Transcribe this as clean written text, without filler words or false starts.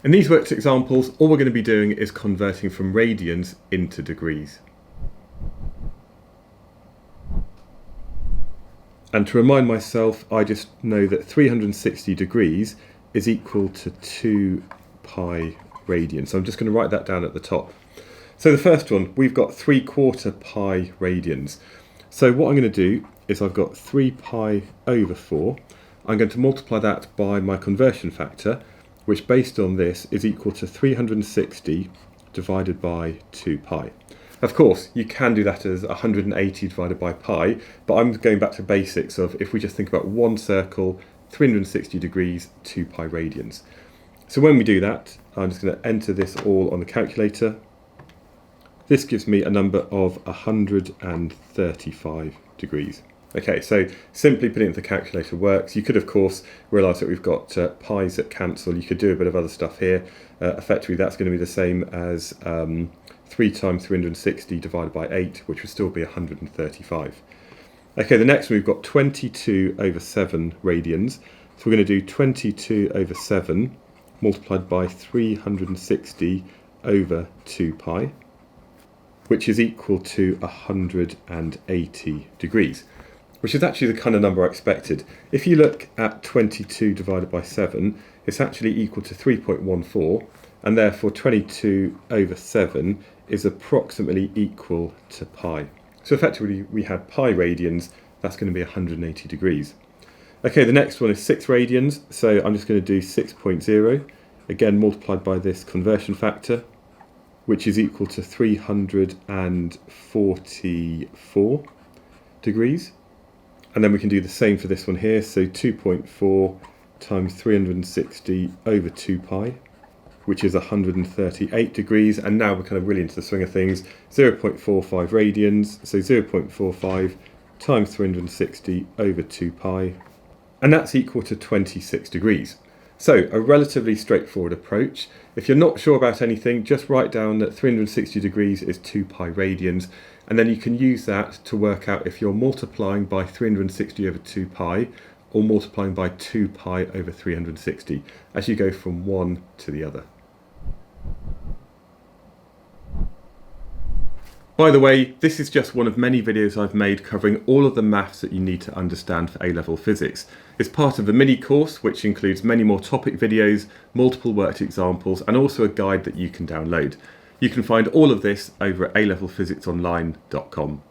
In these worked examples, all we're going to be doing is converting from radians into degrees. And to remind myself, I just know that 360 degrees is equal to 2 pi radians. So I'm just going to write that down at the top. So the first one, we've got 3/4 pi radians. So what I'm going to do is I've got 3 pi over 4. I'm going to multiply that by my conversion factor, which based on this is equal to 360 divided by 2 pi. Of course, you can do that as 180 divided by pi, but I'm going back to basics of if we just think about one circle, 360 degrees, 2 pi radians. So when we do that, I'm just going to enter this all on the calculator. This gives me a number of 135 degrees. Okay, so simply putting it into the calculator works. You could, of course, realise that we've got pi's that cancel. You could do a bit of other stuff here. Effectively, that's going to be the same as 3 times 360 divided by 8, which would still be 135. Okay, the next one, we've got 22 over 7 radians. So we're going to do 22 over 7 multiplied by 360 over 2 pi, which is equal to 180 degrees, which is actually the kind of number I expected. If you look at 22 divided by 7, it's actually equal to 3.14, and therefore 22 over 7 is approximately equal to pi. So effectively we had pi radians, that's going to be 180 degrees. Okay, the next one is 6 radians, so I'm just going to do 6.0, again multiplied by this conversion factor, which is equal to 344 degrees. And then we can do the same for this one here, so 2.4 times 360 over 2 pi, which is 138 degrees, and now we're kind of really into the swing of things. 0.45 radians, so 0.45 times 360 over 2 pi, and that's equal to 26 degrees. So a relatively straightforward approach. If you're not sure about anything, just write down that 360 degrees is 2 pi radians, and then you can use that to work out if you're multiplying by 360 over 2 pi or multiplying by 2 pi over 360 as you go from one to the other. By the way, this is just one of many videos I've made covering all of the maths that you need to understand for A-level physics. It's part of a mini course which includes many more topic videos, multiple worked examples, and also a guide that you can download. You can find all of this over at alevelphysicsonline.com.